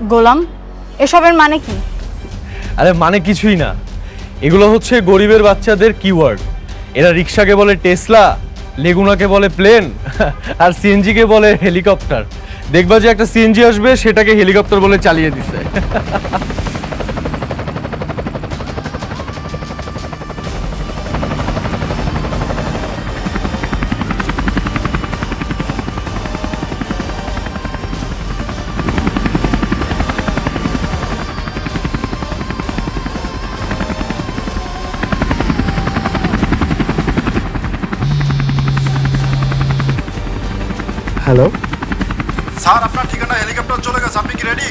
গোলাম, এসবের মানে কি? আরে মানে কিছুই না, এগুলো হচ্ছে গরিবের বাচ্চাদের কিওয়ার্ড। এরা রিক্সাকে বলে টেসলা, লেগুনাকে বলে প্লেন, আর সিএনজিকে বলে হেলিকপ্টার। দেখবা যে একটা সিএনজি আসবে, সেটাকে হেলিকপ্টার বলে চালিয়ে দিছে। হ্যালো স্যার, আপনার ঠিকানা হেলিকপ্টার চলে গেছে, আপনি কি রেডি?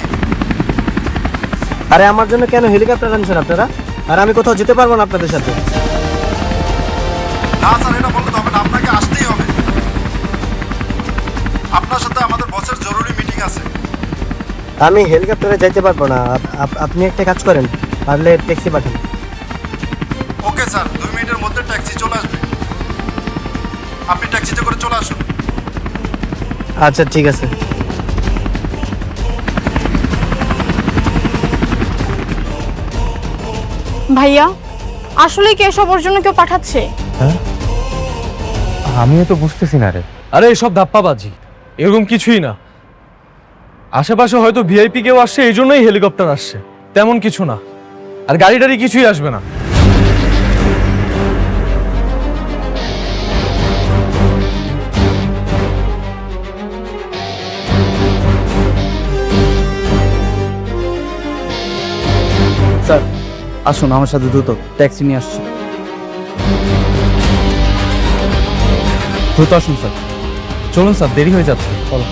আরে আমার জন্য কেন হেলিকপ্টার আনছেন আপনারা? আর আমি কোথাও যেতে পারবো না আপনাদের সাথে। না স্যার, এটা বলতে হবে না, আপনাকে আসতেই হবে। আপনার সাথে আমাদের বসের জরুরি মিটিং আছে। আমি হেলিকপ্টারে যাইতে পারবো না। আপনি একটা কাজ করেন, পারলে ট্যাক্সি পাঠান। ওকে স্যার, 2 মিনিটের মধ্যে ট্যাক্সি চলে আসবে, আপনি ট্যাক্সিতে করে চলে আসুন। আচ্ছা ঠিক আছে। ভাইয়া, আসলে কি এসবের জন্য কেউ পাঠাচ্ছে? আমিও তো বুঝতেছি না রে। আরে এসব ধাপ্পাবাজি, এরকম কিছুই না। আশেপাশে হয়তো ভিআইপি কেউ আসছে, এই জন্যই হেলিকপ্টার আসছে, তেমন কিছু না। আর গাড়ি টাড়ি কিছুই আসবে না। স্যার আসুন আমার সাথে দ্রুত, ট্যাক্সি নিয়ে আসছি। দ্রুত আসুন স্যার। চলুন স্যার, দেরি হয়ে যাচ্ছে। চলো।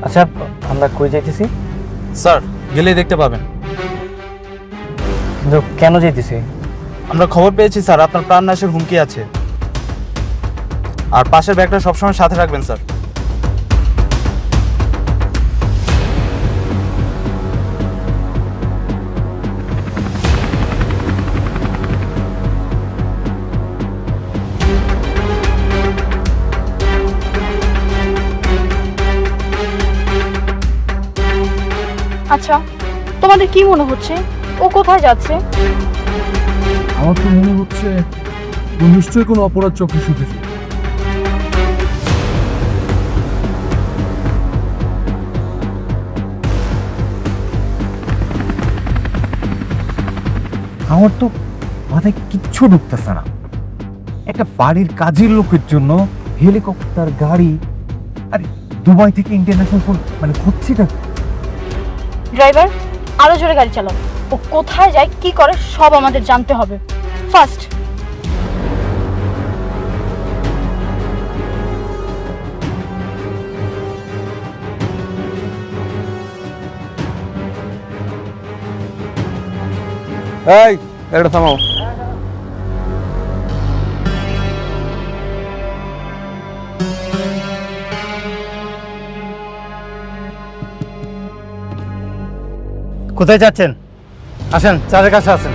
আচ্ছা, আমরা কই যাইতেছি? স্যার গেলেই দেখতে পাবেন। কিন্তু কেন যাইতেছি? আমরা খবর পেয়েছি স্যার, আপনার প্রাণনাশের হুমকি আছে। আর পাশের ব্যাগটা সবসময় সাথে রাখবেন স্যার। আচ্ছা, তোমাদের কি মনে হচ্ছে ও কোথায় যাচ্ছে? আমার তো মনে হচ্ছে ও নিশ্চয়ই কোনো অপরাধ চক্রে শুধেছে। আমার তো মাথায় কিচ্ছু ঢুকতেছে না। একটা বাড়ির কাজের লোকের জন্য হেলিকপ্টার, গাড়ি, আরে দুবাই থেকে ইন্টারন্যাশনাল ফোন, মানে হচ্ছেটা। ড্রাইভার, আরো জোরে গাড়ি চালাও। ও কোথায় যায়, কি করে, সব আমাদের জানতে হবে। ফার্স্ট। এই এটা থামাও। কোথায় যাচ্ছেন? আসেন, চারের কাছে আসেন।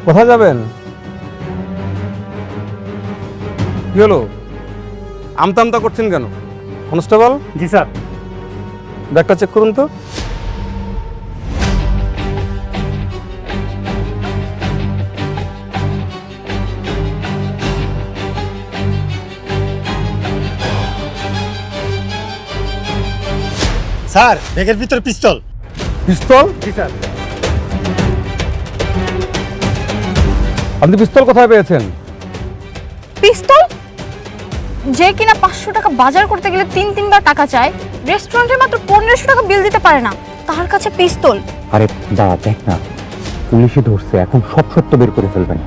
কোথায় যাবেন? কি হলো, আমতা আমতা করছেন কেন? কনস্টেবল, জি স্যার। ব্যাগটা চেক করুন তো। স্যার, ব্যাগের ভিতরে পিস্তল। পিস্তল? জি স্যার। আপনি পিস্তল কোথায় পেয়েছেন? পিস্তল? যে কিনা 500 টাকা বাজার করতে গেলে 3-3বার টাকা চায়, রেস্টুরেন্টে মাত্র 1500 টাকা বিল দিতে পারে না, তার কাছে পিস্তল। আরে দাঁড়া, দেখ না, পুলিশে ধরছে, এখন সব সত্য বের করে ফেলবেন।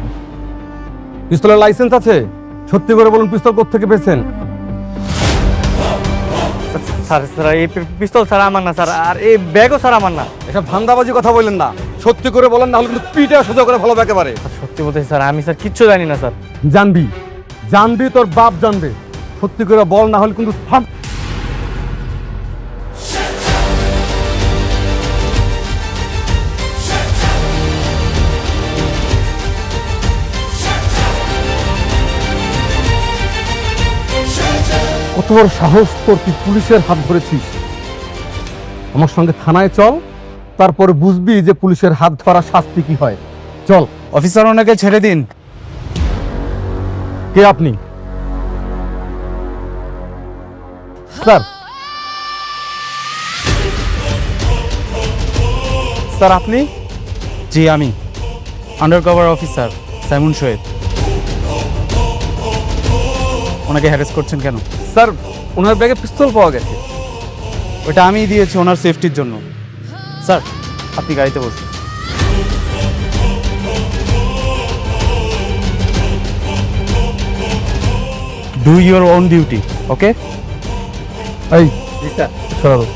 পিস্তলের লাইসেন্স আছে? সত্যি করে বলুন, পিস্তল কোত্থেকে পেয়েছেন? স্যার স্যার এই পিস্তল স্যার আমার না স্যার, আর এই ব্যাগও স্যার আমার না। এসব ধান্দাবাজি কথা বললেন না, সত্যি করে বলেন, না হলে কিন্তু পিঠে সোজা করে ফেলো একেবারে। সত্যি বলতেছি স্যার, আমি স্যার কিচ্ছু জানি না স্যার। জানবি, জানবি, তোর বাপ জানবে। সত্যি করে বল, না হলে কিন্তু কত বড় সাহস তোর, তুই পুলিশের হাত ধরেছিস। আমার সঙ্গে থানায় চল, তারপরে বুঝবি যে পুলিশের হাত ধরা শাস্তি কি হয়। চল। অফিসার, ওনাকে ছেড়ে দিন। কে আপনি? স্যার, স্যার আপনি? জি আমি, আন্ডারকভার অফিসার সাইমন শোয়েব। ওনাকে হ্যারেস করছেন কেন? স্যার ওনার ব্যাগে পিস্তল পাওয়া গেছে। ওটা আমিই দিয়েছি ওনার সেফটির জন্য। স্যার আপনি গাড়িতে বসুন। ডু ইউর ওন ডিউটি, ওকে? এই সরালো।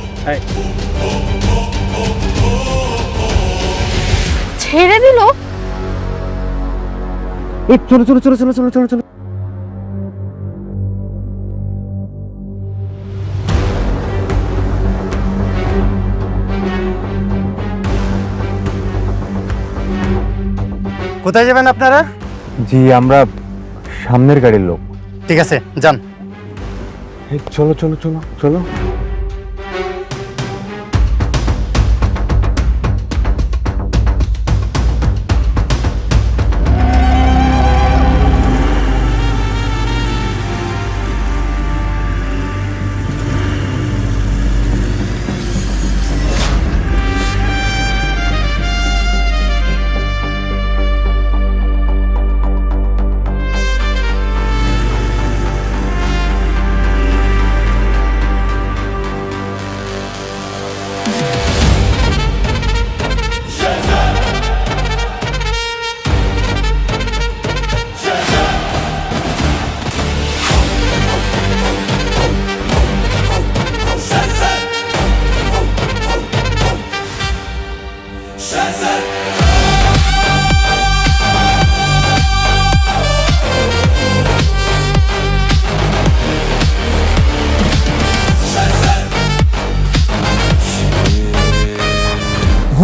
ছেড়ে দিল? এই চলো চলো চলো চলো চলো চলো চলো। কোথায় যাবেন আপনারা? জি, আমরা সামনের গাড়ির লোক। ঠিক আছে, যান। এই চলো চলো চলো চলো।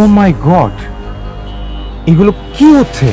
ও মাই গড, এগুলো কি হচ্ছে?